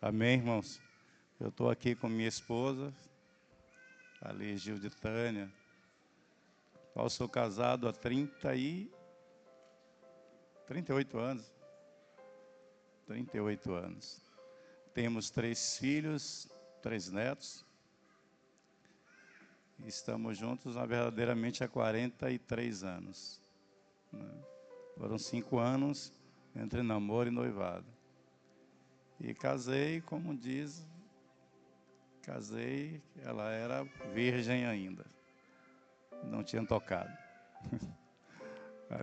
Amém, irmãos? Eu estou aqui com minha esposa, ali, Gil de Tânia. Eu sou casado há 38 anos. 38 anos. Temos 3 filhos, 3 netos. E estamos juntos verdadeiramente há 43 anos. Foram 5 anos entre namoro e noivado. E casei, como diz, ela era virgem ainda. Não tinha tocado.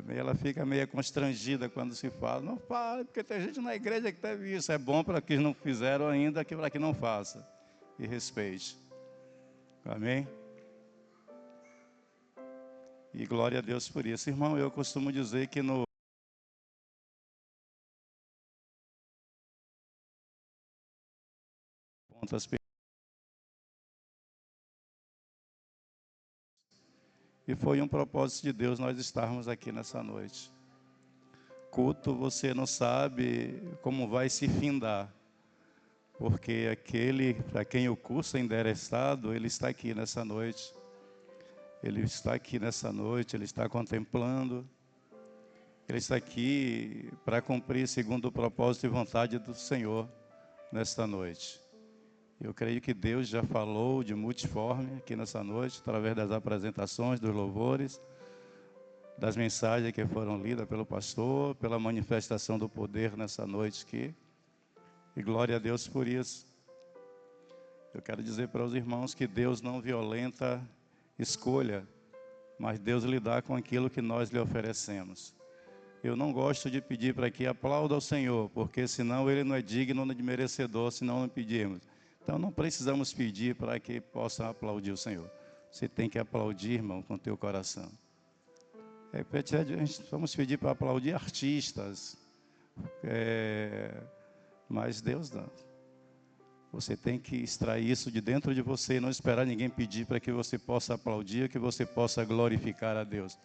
Ela fica meio constrangida quando se fala. Não fala, porque tem gente na igreja que teve isso. É bom para que não fizeram ainda, para que não faça. E respeite. Amém? E glória a Deus por isso. Irmão, eu costumo dizer que no e foi um propósito de Deus nós estarmos aqui nessa noite. Culto, você não sabe como vai se findar, porque aquele para quem o curso é endereçado, ele está aqui nessa noite. Ele está aqui nessa noite, ele está contemplando. Ele está aqui para cumprir segundo o propósito e vontade do Senhor nesta noite. Eu creio que Deus já falou de multiforme aqui nessa noite, através das apresentações, dos louvores, das mensagens que foram lidas pelo pastor, pela manifestação do poder nessa noite aqui. E glória a Deus por isso. Eu quero dizer para os irmãos que Deus não violenta escolha, mas Deus lidar com aquilo que nós lhe oferecemos. Eu não gosto de pedir para que aplauda ao Senhor, porque senão Ele não é digno de merecedor, senão não pedimos. Então não precisamos pedir para que possa aplaudir o Senhor. Você tem que aplaudir, irmão, com o teu coração. Vamos pedir para aplaudir artistas, mas Deus não. Você tem que extrair isso de dentro de você e não esperar ninguém pedir para que você possa aplaudir, que você possa glorificar a Deus.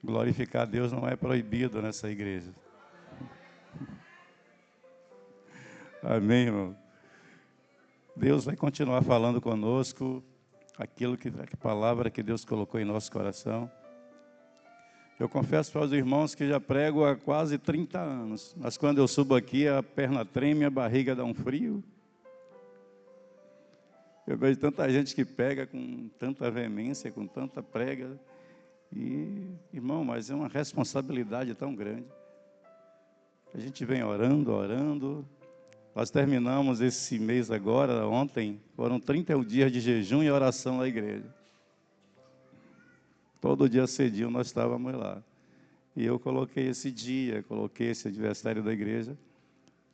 Glorificar a Deus não é proibido nessa igreja. Amém, irmão? Deus vai continuar falando conosco a palavra que Deus colocou em nosso coração. Eu confesso para os irmãos que já prego há quase 30 anos, mas quando eu subo aqui, a perna treme, a barriga dá um frio. Eu vejo tanta gente que pega com tanta veemência, com tanta prega. E, irmão, mas é uma responsabilidade tão grande. A gente vem orando. Nós terminamos esse mês agora, ontem, foram 31 dias de jejum e oração na igreja. Todo dia cedinho nós estávamos lá. E eu coloquei esse adversário da igreja,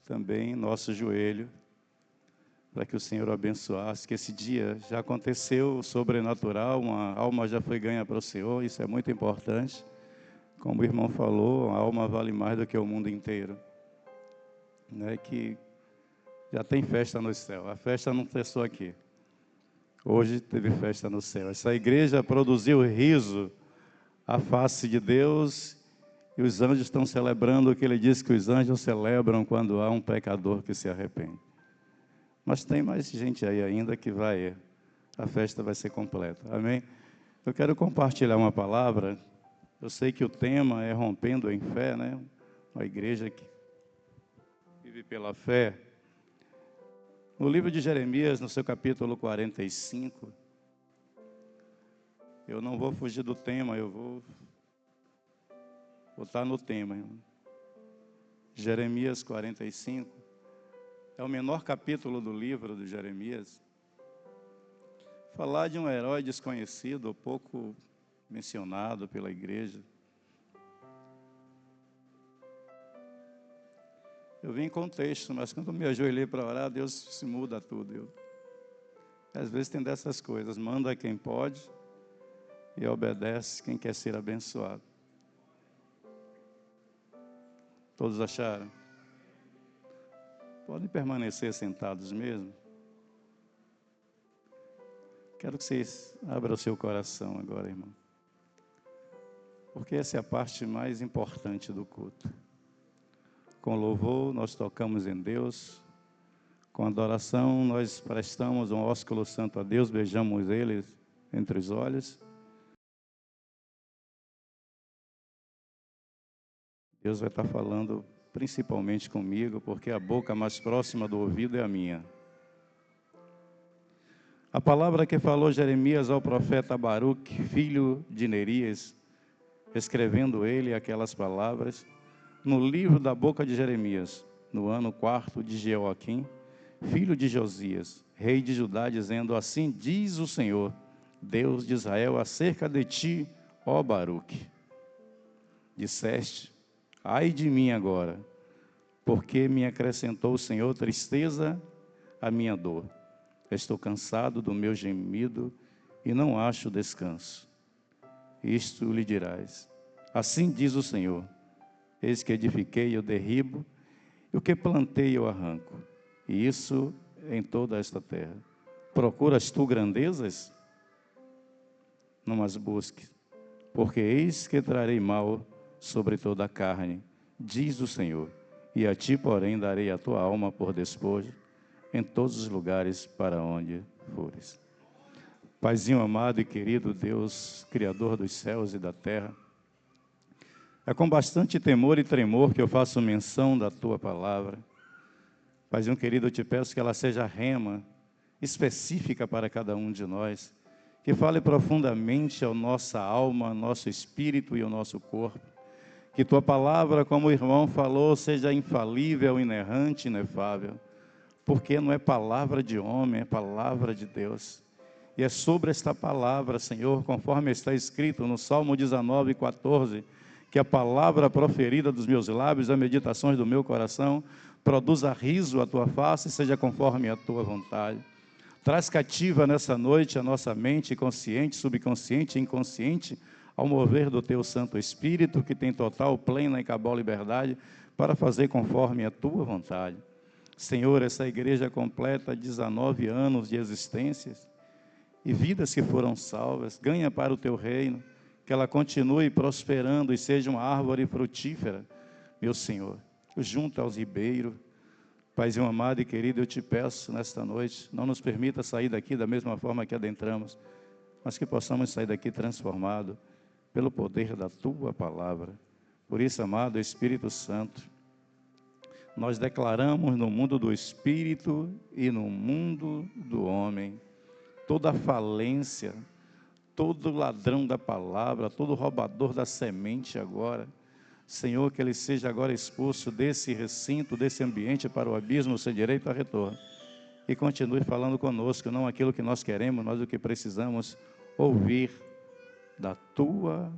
também em nosso joelho, para que o Senhor abençoasse, que esse dia já aconteceu sobrenatural, uma alma já foi ganha para o Senhor, isso é muito importante. Como o irmão falou, a alma vale mais do que o mundo inteiro. Né, que já tem festa no céu, a festa não cessou aqui. Hoje teve festa no céu. Essa igreja produziu riso à face de Deus e os anjos estão celebrando o que ele disse que os anjos celebram quando há um pecador que se arrepende. Mas tem mais gente aí ainda que a festa vai ser completa. Amém? Eu quero compartilhar uma palavra. Eu sei que o tema é rompendo em fé, né? Uma igreja que vive pela fé. No livro de Jeremias, no seu capítulo 45, eu não vou fugir do tema, eu vou botar no tema. Irmão. Jeremias 45, é o menor capítulo do livro de Jeremias. Falar de um herói desconhecido, pouco mencionado pela igreja. Eu vim com o texto, mas quando eu me ajoelhei para orar, Deus se muda tudo. Às vezes tem dessas coisas, manda quem pode e obedece quem quer ser abençoado. Todos acharam? Podem permanecer sentados mesmo? Quero que vocês abram o seu coração agora, irmão. Porque essa é a parte mais importante do culto. Com louvor, nós tocamos em Deus. Com adoração, nós prestamos um ósculo santo a Deus, beijamos Ele entre os olhos. Deus vai estar falando principalmente comigo, porque a boca mais próxima do ouvido é a minha. A palavra que falou Jeremias ao profeta Baruque, filho de Nerias, escrevendo ele aquelas palavras, no livro da boca de Jeremias, no ano 4 de Jeoaquim, filho de Josias, rei de Judá, dizendo: assim diz o Senhor, Deus de Israel, acerca de ti, ó Baruque. Disseste: ai de mim agora, porque me acrescentou o Senhor tristeza à minha dor. Estou cansado do meu gemido e não acho descanso. Isto lhe dirás: assim diz o Senhor, eis que edifiquei eu derribo, e o que plantei eu arranco, e isso em toda esta terra. Procuras tu grandezas? Não as busques, porque eis que trarei mal sobre toda a carne, diz o Senhor, e a ti, porém, darei a tua alma por despojo, em todos os lugares para onde fores. Paizinho amado e querido Deus, Criador dos céus e da terra, é com bastante temor e tremor que eu faço menção da tua palavra. Paizinho querido, eu te peço que ela seja rema, específica para cada um de nós, que fale profundamente à nossa alma, ao nosso espírito e ao nosso corpo. Que tua palavra, como o irmão falou, seja infalível, inerrante, inefável, porque não é palavra de homem, é palavra de Deus. E é sobre esta palavra, Senhor, conforme está escrito no Salmo 19, 14, que a palavra proferida dos meus lábios, as meditações do meu coração, produza riso à tua face e seja conforme a tua vontade. Traz cativa nessa noite a nossa mente, consciente, subconsciente e inconsciente, ao mover do teu Santo Espírito, que tem total, plena e cabal liberdade, para fazer conforme a tua vontade. Senhor, essa igreja completa 19 anos de existência e vidas que foram salvas, ganha para o teu reino, que ela continue prosperando e seja uma árvore frutífera, meu Senhor, junto aos ribeiros. Paizinho amado e querido, eu te peço nesta noite, não nos permita sair daqui da mesma forma que adentramos, mas que possamos sair daqui transformados pelo poder da tua palavra. Por isso, amado Espírito Santo, nós declaramos no mundo do Espírito e no mundo do homem, toda falência, todo ladrão da palavra, todo roubador da semente agora, Senhor, que ele seja agora expulso desse recinto, desse ambiente para o abismo, sem direito a retorno, e continue falando conosco, não aquilo que nós queremos, mas o que precisamos ouvir da tua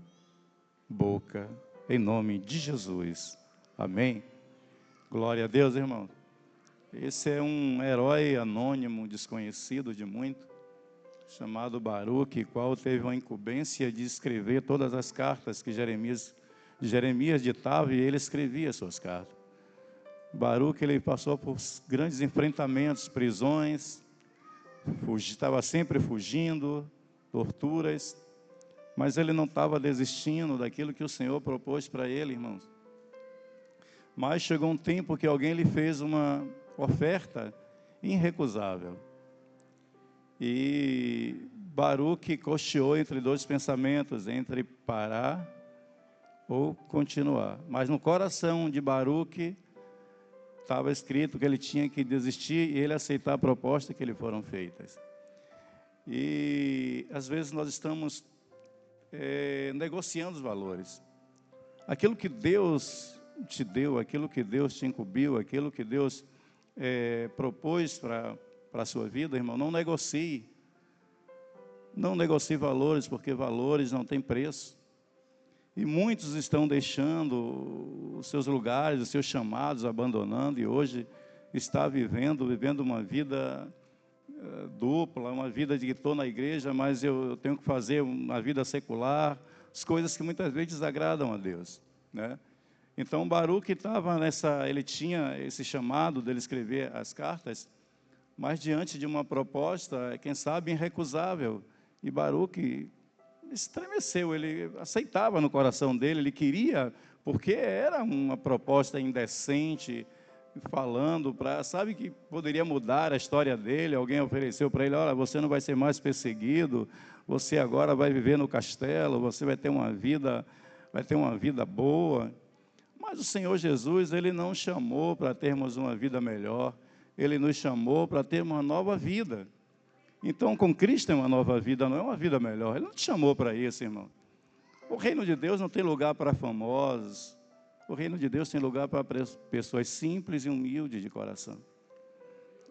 boca, em nome de Jesus. Amém. Glória a Deus, irmão. Esse é um herói anônimo, desconhecido de muito, chamado Baruque, qual teve uma incumbência de escrever todas as cartas que Jeremias ditava, e ele escrevia suas cartas. Baruque, ele passou por grandes enfrentamentos, prisões, estava sempre fugindo, torturas, mas ele não estava desistindo daquilo que o Senhor propôs para ele, irmãos. Mas chegou um tempo que alguém lhe fez uma oferta irrecusável. E Baruque cocheou entre dois pensamentos, entre parar ou continuar. Mas no coração de Baruque estava escrito que ele tinha que desistir e ele aceitar a proposta que lhe foram feitas. E às vezes nós estamos negociando os valores. Aquilo que Deus te deu, aquilo que Deus te incumbiu, aquilo que Deus propôs para a sua vida, irmão, não negocie. Não negocie valores, porque valores não têm preço. E muitos estão deixando os seus lugares, os seus chamados, abandonando, e hoje está vivendo uma vida dupla, uma vida de que estou na igreja, mas eu tenho que fazer uma vida secular, as coisas que muitas vezes desagradam a Deus, né? Então Baruque estava ele tinha esse chamado dele escrever as cartas, mas diante de uma proposta, quem sabe, irrecusável, e Baruque estremeceu, ele aceitava no coração dele, ele queria porque era uma proposta indecente, falando para, sabe, que poderia mudar a história dele. Alguém ofereceu para ele: olha, você não vai ser mais perseguido, você agora vai viver no castelo, você vai ter uma vida boa. Mas o Senhor Jesus, Ele não chamou para termos uma vida melhor, Ele nos chamou para ter uma nova vida. Então, com Cristo é uma nova vida, não é uma vida melhor. Ele não te chamou para isso, irmão. O reino de Deus não tem lugar para famosos. O reino de Deus tem lugar para pessoas simples e humildes de coração.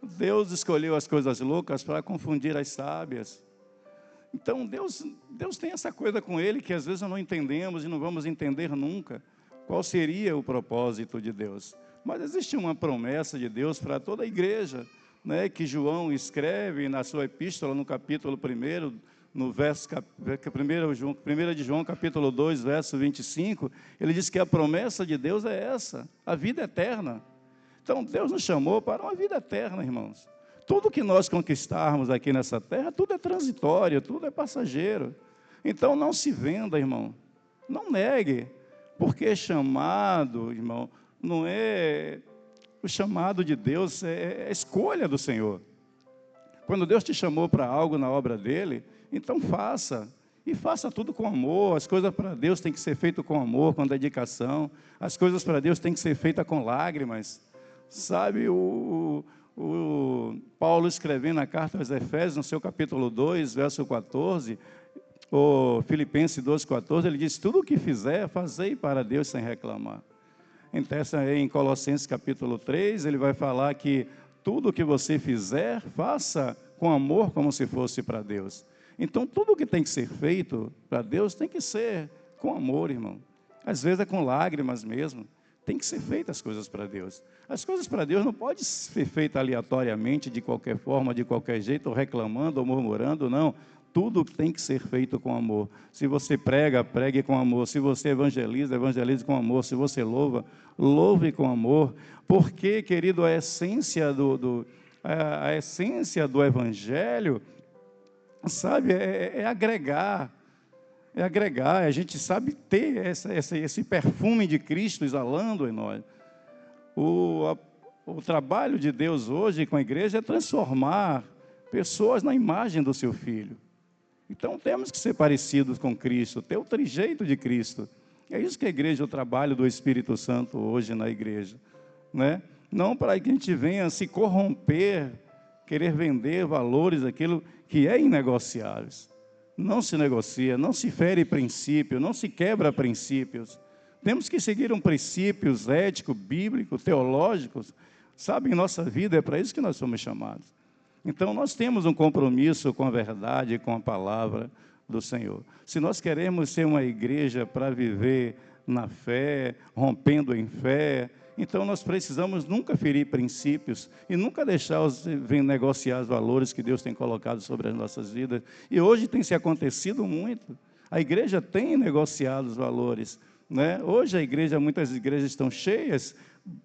Deus escolheu as coisas loucas para confundir as sábias. Então, Deus tem essa coisa com Ele que às vezes não entendemos e não vamos entender nunca. Qual seria o propósito de Deus? Mas existe uma promessa de Deus para toda a igreja, né, que João escreve na sua epístola, no capítulo 1, no verso 1 de João, capítulo 2, verso 25, ele diz que a promessa de Deus é essa, a vida eterna. Então, Deus nos chamou para uma vida eterna, irmãos. Tudo que nós conquistarmos aqui nessa terra, tudo é transitório, tudo é passageiro. Então, não se venda, irmão, não negue, porque chamado, irmão, não é... O chamado de Deus é a escolha do Senhor. Quando Deus te chamou para algo na obra dEle, então faça. E faça tudo com amor. As coisas para Deus têm que ser feitas com amor, com dedicação. As coisas para Deus têm que ser feitas com lágrimas. Sabe, o Paulo escrevendo na carta aos Efésios, no seu capítulo 2, verso 14, ou Filipenses 2, 14, ele diz: tudo o que fizer, fazei para Deus sem reclamar. Em Colossenses capítulo 3, ele vai falar que tudo o que você fizer, faça com amor, como se fosse para Deus. Então, tudo o que tem que ser feito para Deus tem que ser com amor, irmão. Às vezes é com lágrimas mesmo. Tem que ser feitas as coisas para Deus. As coisas para Deus não podem ser feitas aleatoriamente, de qualquer forma, de qualquer jeito, ou reclamando ou murmurando, não. Tudo tem que ser feito com amor. Se você prega, pregue com amor. Se você evangeliza, evangelize com amor. Se você louva, louve com amor. Porque, querido, a essência do Evangelho, sabe, é agregar. É agregar. A gente sabe ter esse perfume de Cristo exalando em nós. O trabalho de Deus hoje com a igreja é transformar pessoas na imagem do seu Filho. Então, temos que ser parecidos com Cristo, ter o trejeito de Cristo. É isso que a igreja, o trabalho do Espírito Santo hoje na igreja, né? Não para que a gente venha se corromper, querer vender valores, aquilo que é inegociáveis. Não se negocia, não se fere princípio, não se quebra princípios. Temos que seguir princípios éticos, bíblicos, teológicos. Sabe, em nossa vida é para isso que nós somos chamados. Então, nós temos um compromisso com a verdade, com a palavra do Senhor. Se nós queremos ser uma igreja para viver na fé, rompendo em fé, então nós precisamos nunca ferir princípios e nunca deixar negociar os valores que Deus tem colocado sobre as nossas vidas. E hoje tem se acontecido muito. A igreja tem negociado os valores, né? Hoje muitas igrejas estão cheias,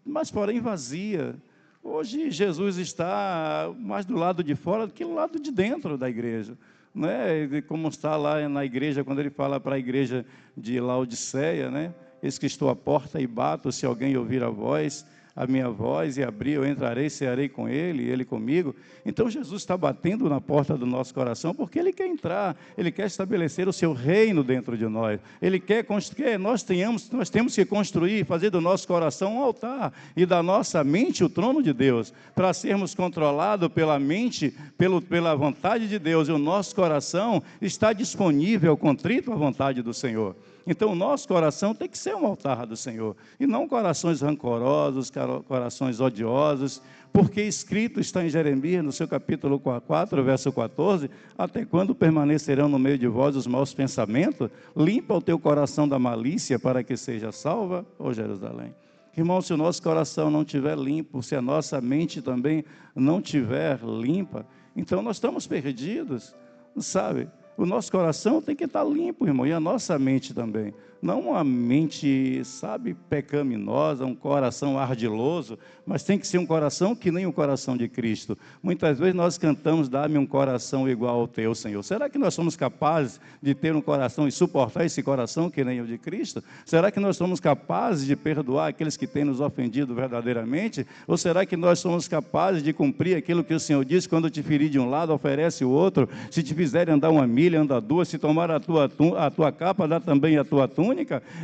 mas porém vazia. Hoje Jesus está mais do lado de fora do que do lado de dentro da igreja, né? Como está lá na igreja, quando ele fala para a igreja de Laodiceia, né? Eis que estou à porta e bato, se alguém ouvir a minha voz e abrir, eu entrarei, cearei com ele e ele comigo. Então Jesus está batendo na porta do nosso coração, porque Ele quer entrar, Ele quer estabelecer o seu reino dentro de nós. Ele quer que nós temos que construir, fazer do nosso coração um altar e da nossa mente o trono de Deus, para sermos controlados pela mente, pela vontade de Deus, e o nosso coração está disponível, contrito à vontade do Senhor. Então, o nosso coração tem que ser um altar do Senhor, e não corações rancorosos, corações odiosos, porque escrito está em Jeremias, no seu capítulo 4, verso 14, até quando permanecerão no meio de vós os maus pensamentos? Limpa o teu coração da malícia, para que seja salva, ó Jerusalém. Irmão, se o nosso coração não estiver limpo, se a nossa mente também não estiver limpa, então nós estamos perdidos, sabe? O nosso coração tem que estar limpo, irmão, e a nossa mente também. Não uma mente, sabe, pecaminosa, um coração ardiloso, mas tem que ser um coração que nem o coração de Cristo. Muitas vezes nós cantamos, dá-me um coração igual ao teu, Senhor. Será que nós somos capazes de ter um coração e suportar esse coração que nem o de Cristo? Será que nós somos capazes de perdoar aqueles que têm nos ofendido verdadeiramente? Ou será que nós somos capazes de cumprir aquilo que o Senhor diz, quando te ferir de um lado, oferece o outro? Se te fizerem andar 1 milha, anda 2, se tomar a tua capa, dá também a tua túnica.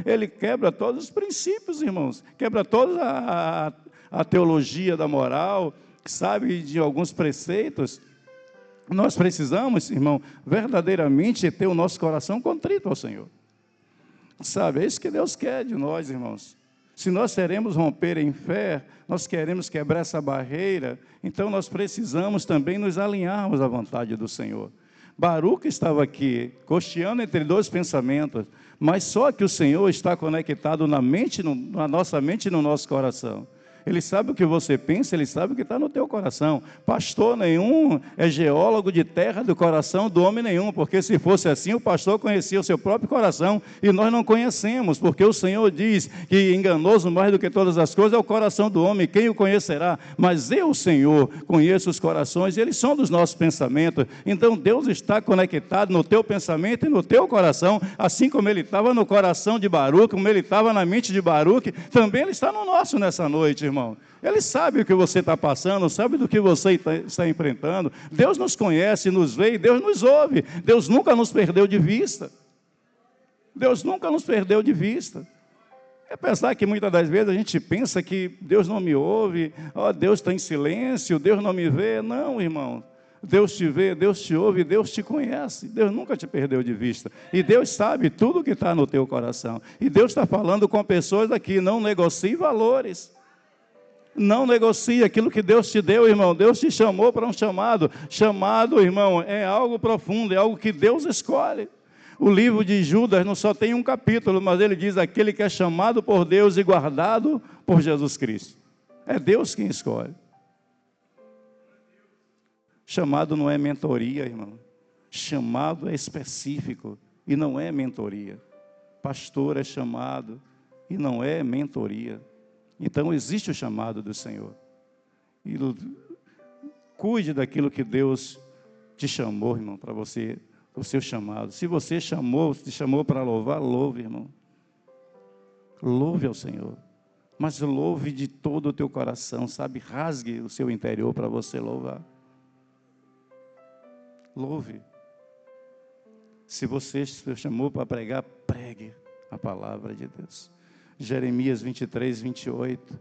Ele quebra todos os princípios, irmãos, quebra toda a teologia da moral, sabe, de alguns preceitos. Nós precisamos, irmão, verdadeiramente ter o nosso coração contrito ao Senhor, sabe, é isso que Deus quer de nós, irmãos. Se nós queremos romper em fé, nós queremos quebrar essa barreira, então nós precisamos também nos alinharmos à vontade do Senhor. Baruque estava aqui, costeando entre dois pensamentos, mas só que o Senhor está conectado na nossa mente e no nosso coração. Ele sabe o que você pensa, Ele sabe o que está no teu coração. Pastor nenhum é geólogo de terra do coração do homem nenhum, porque se fosse assim, o pastor conhecia o seu próprio coração, e nós não conhecemos, porque o Senhor diz que enganoso mais do que todas as coisas é o coração do homem, quem o conhecerá? Mas eu, Senhor, conheço os corações, e eles são dos nossos pensamentos. Então Deus está conectado no teu pensamento e no teu coração, assim como Ele estava no coração de Baruque, como Ele estava na mente de Baruque, também Ele está no nosso nessa noite, irmão. Ele sabe o que você está passando, sabe do que você está enfrentando. Deus nos conhece, nos vê e Deus nos ouve. Deus nunca nos perdeu de vista. Deus nunca nos perdeu de vista. É pensar que muitas das vezes a gente pensa que Deus não me ouve, Deus está em silêncio, Deus não me vê. Não, irmão. Deus te vê, Deus te ouve, Deus te conhece. Deus nunca te perdeu de vista. E Deus sabe tudo que está no teu coração. E Deus está falando com pessoas aqui, não negocie valores. Não negocie aquilo que Deus te deu, irmão. Deus te chamou para um chamado. Chamado, irmão, é algo profundo, é algo que Deus escolhe. O livro de Judas não só tem um capítulo, mas ele diz aquele que é chamado por Deus e guardado por Jesus Cristo. É Deus quem escolhe. Chamado não é mentoria, irmão. Chamado é específico e não é mentoria. Pastor é chamado e não é mentoria. Então existe o chamado do Senhor. E cuide daquilo que Deus te chamou, irmão, para você, o seu chamado. Se você te chamou para louvar, louve, irmão. Louve ao Senhor. Mas louve de todo o teu coração, sabe? Rasgue o seu interior para você louvar. Louve. Se você se chamou para pregar, pregue a palavra de Deus. Jeremias 23, 28.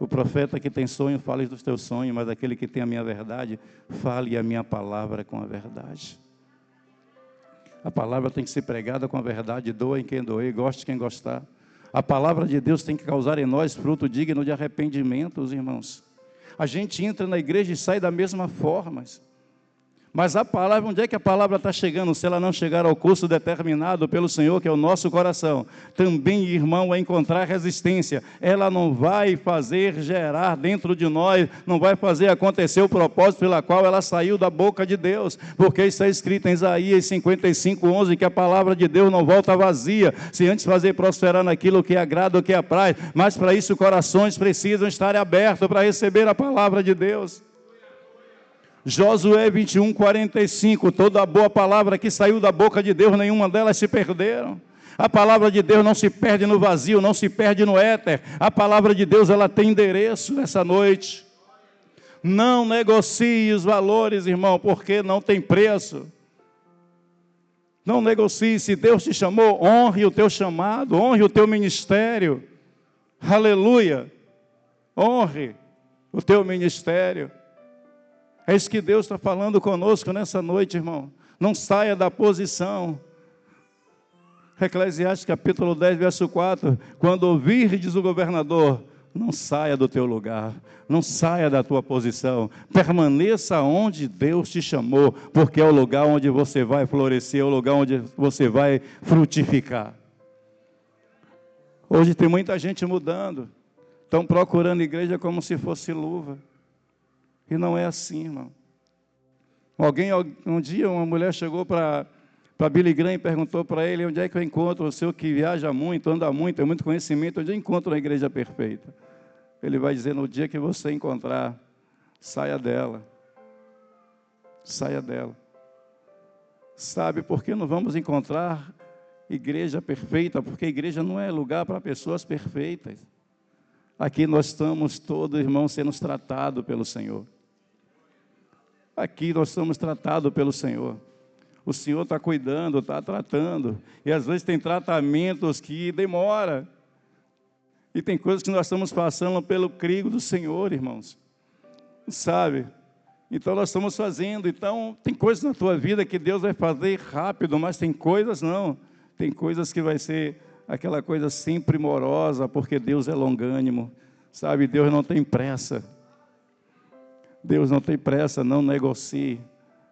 O profeta que tem sonho, fale dos teus sonhos, mas aquele que tem a minha verdade, fale a minha palavra com a verdade. A palavra tem que ser pregada com a verdade, doa em quem doer, goste quem gostar. A palavra de Deus tem que causar em nós fruto digno de arrependimento, irmãos. A gente entra na igreja e sai da mesma forma. Mas a palavra, onde é que a palavra está chegando? Se ela não chegar ao curso determinado pelo Senhor, que é o nosso coração, também, irmão, vai encontrar resistência. Ela não vai fazer gerar dentro de nós, não vai fazer acontecer o propósito pela qual ela saiu da boca de Deus, porque está escrito em Isaías 55, 11, que a palavra de Deus não volta vazia, se antes fazer prosperar naquilo que agrada, o que apraz, mas para isso corações precisam estar abertos para receber a palavra de Deus. Josué 21, 45, toda a boa palavra que saiu da boca de Deus, nenhuma delas se perderam. A palavra de Deus não se perde no vazio, não se perde no éter. A palavra de Deus, ela tem endereço nessa noite. Não negocie os valores, irmão, porque não tem preço. Não negocie. Se Deus te chamou, honre o teu chamado, honre o teu ministério. Aleluia. Honre o teu ministério. É isso que Deus está falando conosco nessa noite, irmão. Não saia da posição. Eclesiastes capítulo 10, verso 4. Quando ouvirdes o governador, não saia do teu lugar. Não saia da tua posição. Permaneça onde Deus te chamou, porque é o lugar onde você vai florescer, é o lugar onde você vai frutificar. Hoje tem muita gente mudando. Estão procurando igreja como se fosse luva. E não é assim, irmão. Um dia uma mulher chegou para Para Billy Graham, perguntou para ele, onde é que eu encontro o senhor que viaja muito, anda muito, tem muito conhecimento, onde eu encontro a igreja perfeita? Ele vai dizer, no dia que você encontrar, saia dela. Saia dela. Sabe por que não vamos encontrar igreja perfeita? Porque a igreja não é lugar para pessoas perfeitas. Aqui nós estamos todos, irmãos, sendo tratados pelo Senhor. Aqui nós somos tratados pelo Senhor. O Senhor está cuidando, está tratando. E às vezes tem tratamentos que demora. E tem coisas que nós estamos passando pelo crivo do Senhor, irmãos. Sabe? Então nós estamos fazendo. Então tem coisas na tua vida que Deus vai fazer rápido, mas tem coisas não. Tem coisas que vai ser aquela coisa sempre morosa, porque Deus é longânimo. Sabe? Deus não tem pressa. Deus não tem pressa, não negocie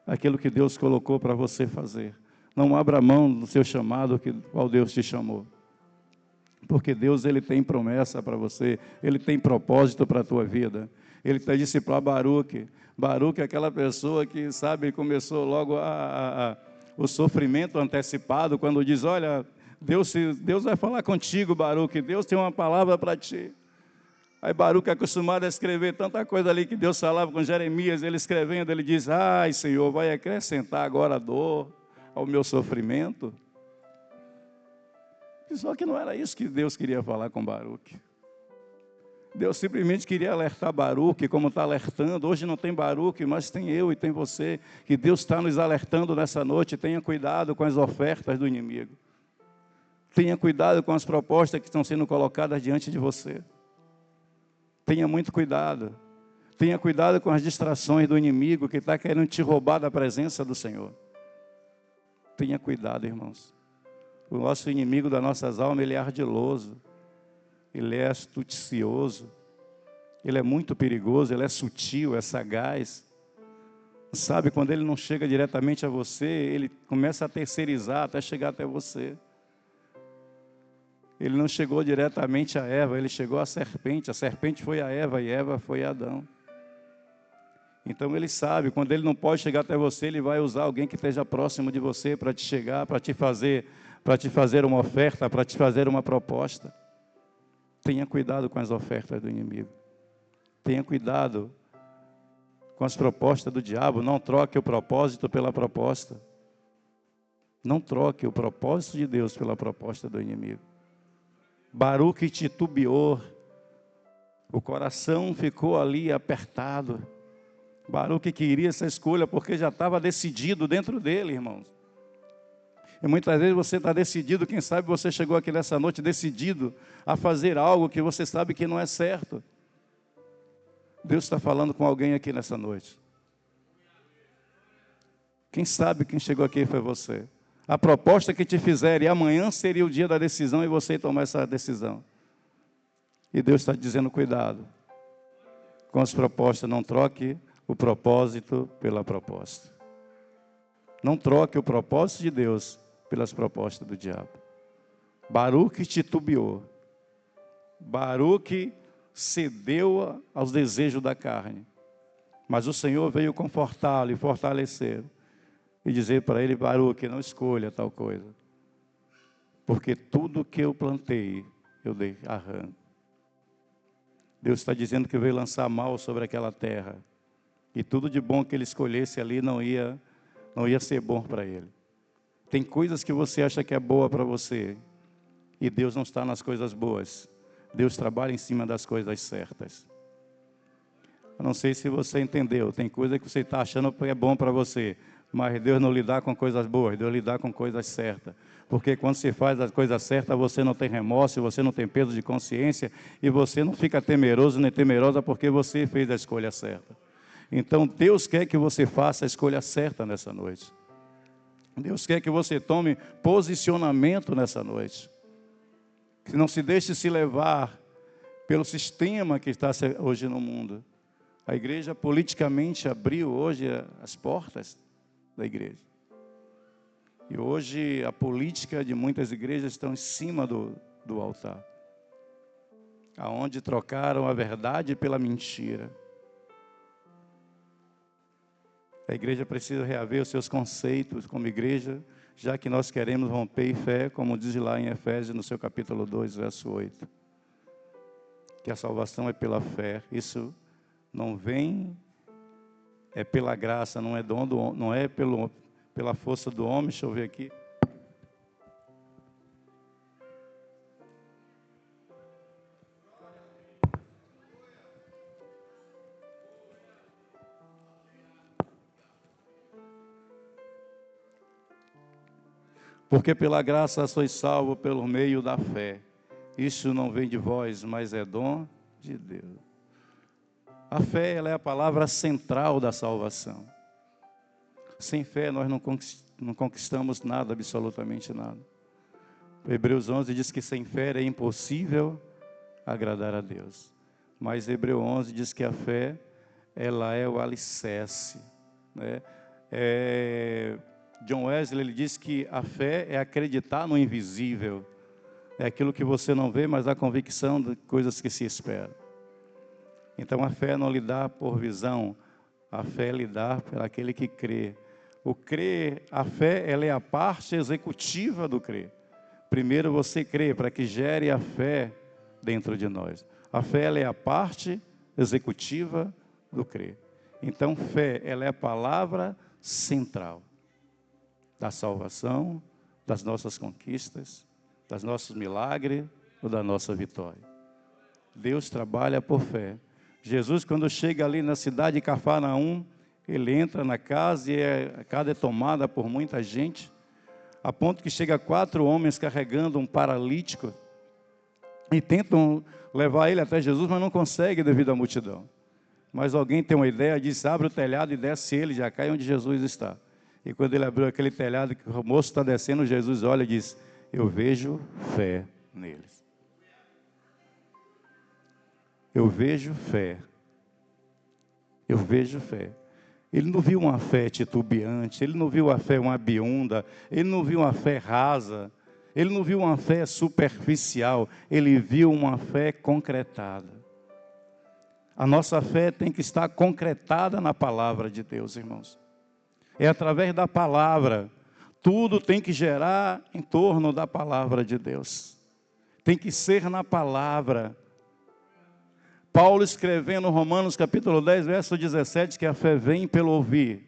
aquilo que Deus colocou para você fazer. Não abra mão do seu chamado, qual Deus te chamou. Porque Deus, Ele tem promessa para você, Ele tem propósito para a tua vida. Ele disse para Baruque. Baruque é aquela pessoa que, sabe, começou logo o sofrimento antecipado, quando diz, olha, Deus vai falar contigo, Baruque, Deus tem uma palavra para ti. Aí Baruque é acostumado a escrever tanta coisa ali que Deus falava com Jeremias, ele escrevendo, ele diz, ai Senhor, vai acrescentar agora a dor ao meu sofrimento. Só que não era isso que Deus queria falar com Baruque. Deus simplesmente queria alertar Baruque, como está alertando. Hoje não tem Baruque, mas tem eu e tem você, que Deus está nos alertando nessa noite. Tenha cuidado com as ofertas do inimigo. Tenha cuidado com as propostas que estão sendo colocadas diante de você. Tenha muito cuidado. Tenha cuidado com as distrações do inimigo que está querendo te roubar da presença do Senhor. Tenha cuidado, irmãos. O nosso inimigo das nossas almas, ele é ardiloso. Ele é astucioso. Ele é muito perigoso, ele é sutil, é sagaz. Sabe, quando ele não chega diretamente a você, ele começa a terceirizar até chegar até você. Ele não chegou diretamente a Eva, ele chegou à serpente. A serpente foi a Eva e Eva foi a Adão. Então ele sabe, quando ele não pode chegar até você, ele vai usar alguém que esteja próximo de você para te chegar, para te fazer uma oferta, para te fazer uma proposta. Tenha cuidado com as ofertas do inimigo. Tenha cuidado com as propostas do diabo. Não troque o propósito pela proposta. Não troque o propósito de Deus pela proposta do inimigo. Baruque titubeou, o coração ficou ali apertado. Baruque queria essa escolha porque já estava decidido dentro dele, irmãos. E muitas vezes você está decidido, quem sabe você chegou aqui nessa noite decidido a fazer algo que você sabe que não é certo. Deus está falando com alguém aqui nessa noite. Quem sabe quem chegou aqui foi você. A proposta que te fizerem, amanhã seria o dia da decisão e você tomar essa decisão. E Deus está dizendo, cuidado com as propostas, não troque o propósito pela proposta. Não troque o propósito de Deus pelas propostas do diabo. Baruque titubeou. Baruque cedeu aos desejos da carne. Mas o Senhor veio confortá-lo e fortalecer. E dizer para ele, Baruque, não escolha tal coisa. Porque tudo que eu plantei, eu dei arranco. Deus está dizendo que veio lançar mal sobre aquela terra. E tudo de bom que ele escolhesse ali não ia ser bom para ele. Tem coisas que você acha que é boa para você. E Deus não está nas coisas boas. Deus trabalha em cima das coisas certas. Eu não sei se você entendeu. Tem coisa que você está achando que é bom para você. Mas Deus não lidar com coisas boas, Deus lidar com coisas certas. Porque quando você faz as coisas certas, você não tem remorso, você não tem peso de consciência, e você não fica temeroso nem temerosa porque você fez a escolha certa. Então Deus quer que você faça a escolha certa nessa noite. Deus quer que você tome posicionamento nessa noite. Que não se deixe se levar pelo sistema que está hoje no mundo. A igreja politicamente abriu hoje as portas da igreja. E hoje a política de muitas igrejas estão em cima do altar. Aonde trocaram a verdade pela mentira. A igreja precisa reaver os seus conceitos como igreja, já que nós queremos romper em fé, como diz lá em Efésios, no seu capítulo 2, verso 8. Que a salvação é pela fé. Isso não vem, é pela graça, não é dom do, não é pela força do homem. Deixa eu ver aqui. Porque pela graça sois salvos pelo meio da fé. Isso não vem de vós, mas é dom de Deus. A fé, ela é a palavra central da salvação. Sem fé nós não conquistamos nada, absolutamente nada. Hebreus 11 diz que sem fé é impossível agradar a Deus. Mas Hebreus 11 diz que a fé, ela é o alicerce, né? John Wesley, ele diz que a fé é acreditar no invisível. É aquilo que você não vê, mas a convicção de coisas que se esperam. Então a fé não lhe dá por visão, a fé lhe dá por aquele que crê. O crer, a fé, ela é a parte executiva do crer. Primeiro você crê para que gere a fé dentro de nós. A fé, ela é a parte executiva do crer. Então fé, ela é a palavra central da salvação, das nossas conquistas, dos nossos milagres ou da nossa vitória. Deus trabalha por fé. Jesus, quando chega ali na cidade de Cafarnaum, ele entra na casa e a casa é tomada por muita gente, a ponto que chega 4 homens carregando um paralítico e tentam levar ele até Jesus, mas não conseguem devido à multidão. Mas alguém tem uma ideia, diz, abre o telhado e desce ele, já cai onde Jesus está. E quando ele abriu aquele telhado, que o moço está descendo, Jesus olha e diz, eu vejo fé neles. Eu vejo fé. Eu vejo fé. Ele não viu uma fé titubeante, ele não viu a fé uma biunda, ele não viu uma fé rasa, ele não viu uma fé superficial, ele viu uma fé concretada. A nossa fé tem que estar concretada na palavra de Deus, irmãos. É através da palavra. Tudo tem que gerar em torno da palavra de Deus. Tem que ser na palavra. Paulo escrevendo Romanos capítulo 10, verso 17, que a fé vem pelo ouvir.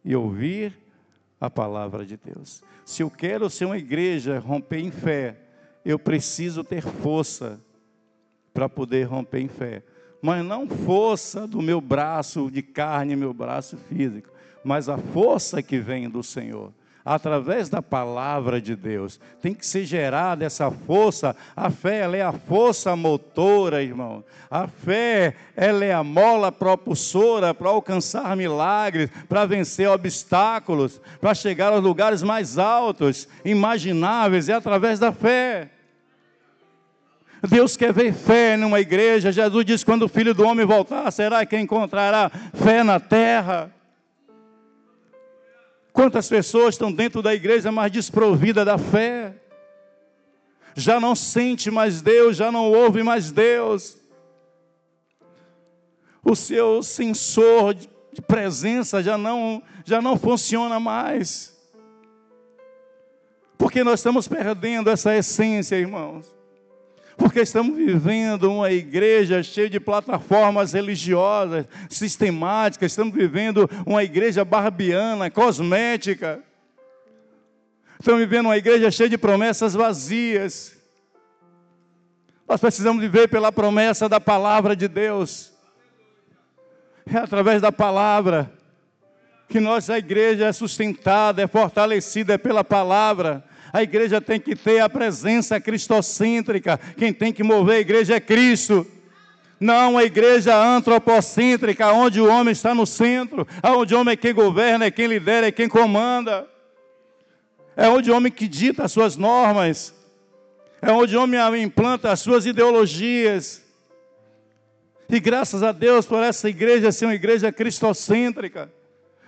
E ouvir a palavra de Deus. Se eu quero ser uma igreja, romper em fé, eu preciso ter força para poder romper em fé. Mas não força do meu braço de carne, meu braço físico. Mas a força que vem do Senhor, através da palavra de Deus, tem que ser gerada essa força. A fé, ela é a força motora, irmão. A fé, ela é a mola propulsora para alcançar milagres, para vencer obstáculos, para chegar aos lugares mais altos, imagináveis, é através da fé. Deus quer ver fé numa igreja. Jesus disse, quando o Filho do Homem voltar, será que encontrará fé na terra? Quantas pessoas estão dentro da igreja, mas desprovidas da fé? Já não sente mais Deus, já não ouve mais Deus. O seu sensor de presença já não funciona mais. Porque nós estamos perdendo essa essência, irmãos. Porque estamos vivendo uma igreja cheia de plataformas religiosas, sistemáticas. Estamos vivendo uma igreja barbiana, cosmética. Estamos vivendo uma igreja cheia de promessas vazias. Nós precisamos viver pela promessa da palavra de Deus. É através da palavra que nossa igreja é sustentada, é fortalecida, é pela palavra. A igreja tem que ter a presença cristocêntrica. Quem tem que mover a igreja é Cristo. Não a igreja antropocêntrica, onde o homem está no centro, onde o homem é quem governa, é quem lidera, é quem comanda. É onde o homem que dita as suas normas. É onde o homem implanta as suas ideologias. E graças a Deus por essa igreja ser uma igreja cristocêntrica,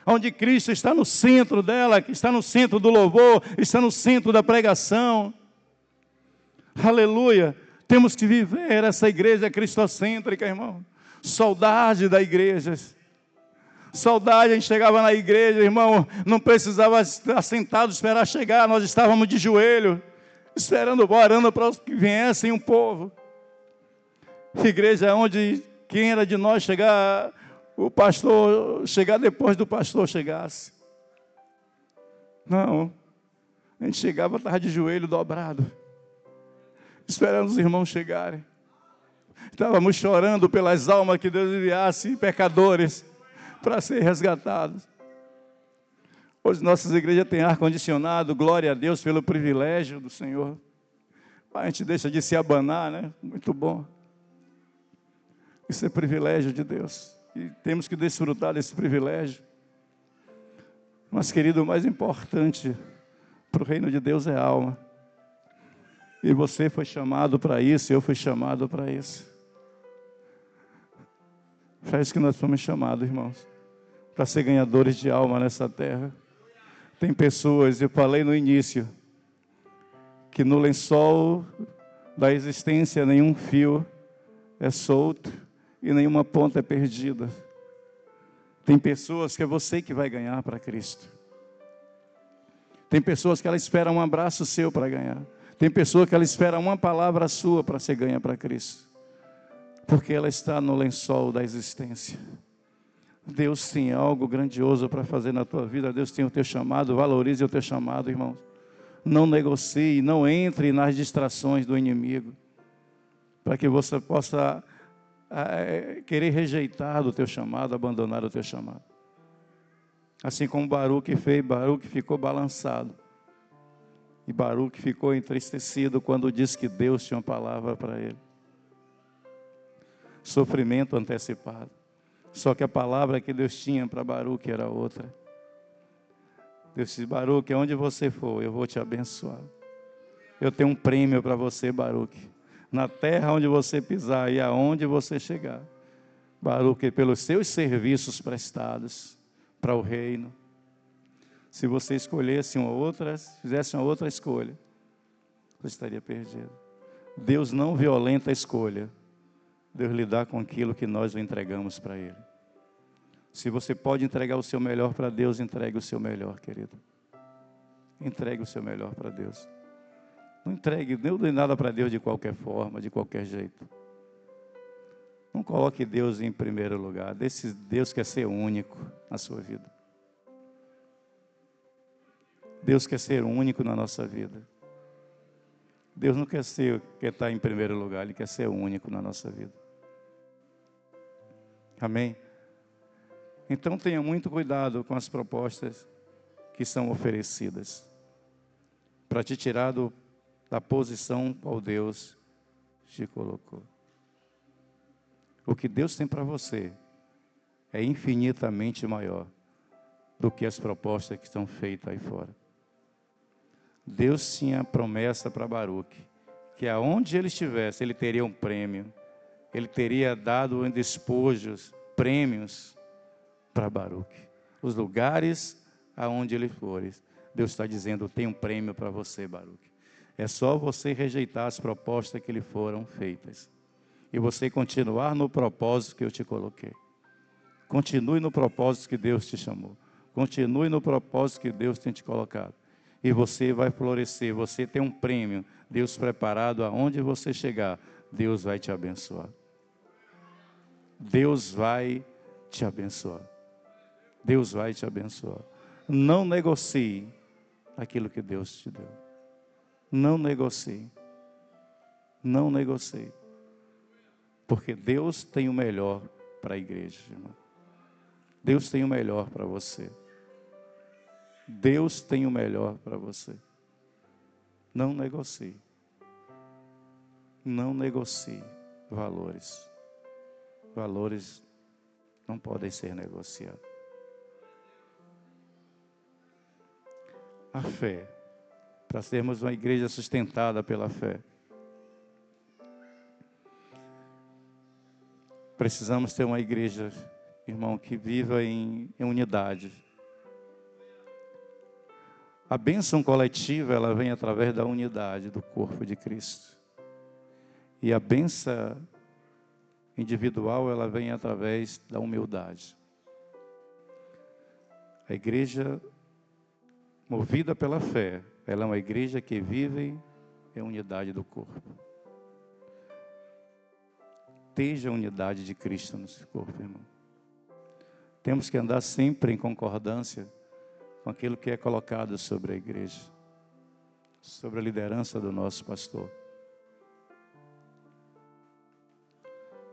onde Cristo está no centro dela, que está no centro do louvor, está no centro da pregação. Aleluia! Temos que viver essa igreja cristocêntrica, irmão. Saudade da igreja. Saudade, a gente chegava na igreja, irmão, não precisava estar sentado, esperar chegar, nós estávamos de joelho, esperando, orando para que viessem um povo. Igreja onde quem era de nós chegar, o pastor, chegar depois do pastor chegasse. Não, a gente chegava, estava de joelho dobrado, esperando os irmãos chegarem. Estávamos chorando pelas almas que Deus enviasse, pecadores, para ser resgatados. Hoje nossas igrejas têm ar-condicionado, glória a Deus pelo privilégio do Senhor. A gente deixa de se abanar, né? Muito bom. Isso é privilégio de Deus. E temos que desfrutar desse privilégio. Mas, querido, o mais importante para o reino de Deus é a alma. E você foi chamado para isso, eu fui chamado para isso. É isso que nós fomos chamados, irmãos, para ser ganhadores de alma nessa terra. Tem pessoas, eu falei no início, que no lençol da existência nenhum fio é solto e nenhuma ponta é perdida. Tem pessoas que é você que vai ganhar para Cristo. Tem pessoas que ela espera um abraço seu para ganhar. Tem pessoa que ela espera uma palavra sua para ser ganha para Cristo. Porque ela está no lençol da existência. Deus tem algo grandioso para fazer na tua vida. Deus tem o teu chamado. Valorize o teu chamado, irmãos. Não negocie, não entre nas distrações do inimigo. Para que você possa querer rejeitar o teu chamado, abandonar o teu chamado. Assim como Baruque fez, Baruque ficou balançado. E Baruque ficou entristecido quando disse que Deus tinha uma palavra para ele. Sofrimento antecipado. Só que a palavra que Deus tinha para Baruque era outra. Deus disse: Baruque, onde você for, eu vou te abençoar. Eu tenho um prêmio para você, Baruque. Na terra onde você pisar e aonde você chegar. Baruque, pelos seus serviços prestados para o reino. Se você escolhesse uma outra, fizesse uma outra escolha, você estaria perdido. Deus não violenta a escolha. Deus lidar com aquilo que nós o entregamos para Ele. Se você pode entregar o seu melhor para Deus, entregue o seu melhor, querido. Entregue o seu melhor para Deus. Não entregue, não dê nada para Deus de qualquer forma, de qualquer jeito. Não coloque Deus em primeiro lugar. Deus quer ser único na sua vida. Deus quer ser único na nossa vida. Deus não quer estar em primeiro lugar, Ele quer ser único na nossa vida. Amém? Então tenha muito cuidado com as propostas que são oferecidas para te tirar da posição qual Deus te colocou. O que Deus tem para você é infinitamente maior do que as propostas que estão feitas aí fora. Deus tinha promessa para Baruque, que aonde ele estivesse, ele teria um prêmio. Ele teria dado em despojos, prêmios para Baruque. Os lugares aonde ele for, Deus está dizendo: tem um prêmio para você, Baruque. É só você rejeitar as propostas que lhe foram feitas. E você continuar no propósito que eu te coloquei. Continue no propósito que Deus te chamou. Continue no propósito que Deus tem te colocado. E você vai florescer, você tem um prêmio. Deus preparado, aonde você chegar, Deus vai te abençoar. Deus vai te abençoar. Deus vai te abençoar. Não negocie aquilo que Deus te deu. Não negocie. Não negocie. Porque Deus tem o melhor para a igreja, irmão. Deus tem o melhor para você. Deus tem o melhor para você. Não negocie. Não negocie valores. Valores não podem ser negociados. A fé, para sermos uma igreja sustentada pela fé, precisamos ter uma igreja, irmão, que viva em unidade. A bênção coletiva, ela vem através da unidade do corpo de Cristo. E a bênção individual, ela vem através da humildade. A igreja movida pela fé, ela é uma igreja que vive em unidade do corpo. Esteja a unidade de Cristo no seu corpo, irmão. Temos que andar sempre em concordância com aquilo que é colocado sobre a igreja, sobre a liderança do nosso pastor.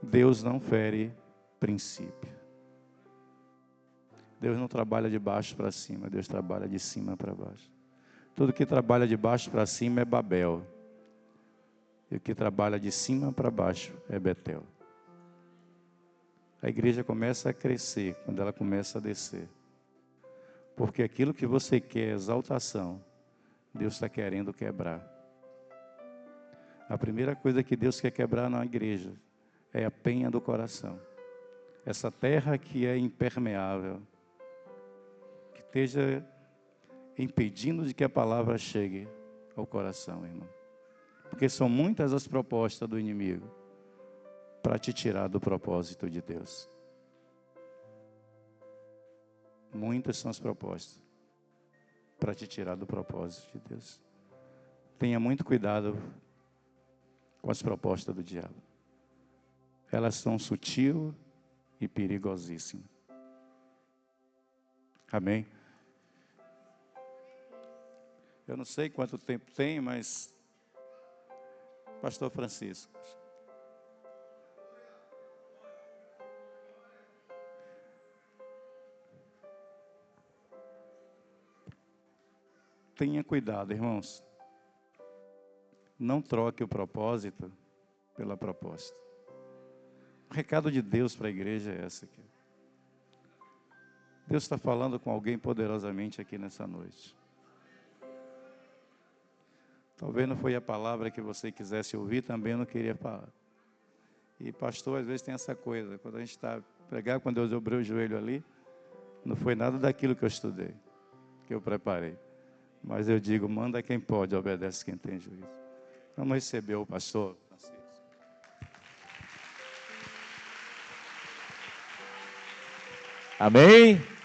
Deus não fere princípio. Deus não trabalha de baixo para cima, Deus trabalha de cima para baixo. Tudo que trabalha de baixo para cima é Babel. E o que trabalha de cima para baixo é Betel. A igreja começa a crescer quando ela começa a descer. Porque aquilo que você quer, exaltação, Deus está querendo quebrar. A primeira coisa que Deus quer quebrar na igreja é a penha do coração. Essa terra que é impermeável, que esteja impedindo de que a palavra chegue ao coração, irmão. Porque são muitas as propostas do inimigo para te tirar do propósito de Deus. Muitas são as propostas para te tirar do propósito de Deus. Tenha muito cuidado com as propostas do diabo. Elas são sutil e perigosíssimas. Amém? Eu não sei quanto tempo tem, mas Pastor Francisco, tenha cuidado, irmãos. Não troque o propósito pela proposta. O recado de Deus para a igreja é esse aqui. Deus está falando com alguém poderosamente aqui nessa noite. Talvez não foi a palavra que você quisesse ouvir, também eu não queria falar. E pastor, às vezes tem essa coisa, quando a gente está pregar, quando eu dobrei o joelho ali, não foi nada daquilo que eu estudei, que eu preparei. Mas eu digo, manda quem pode, obedece quem tem juízo. Vamos receber o pastor Francisco. Amém?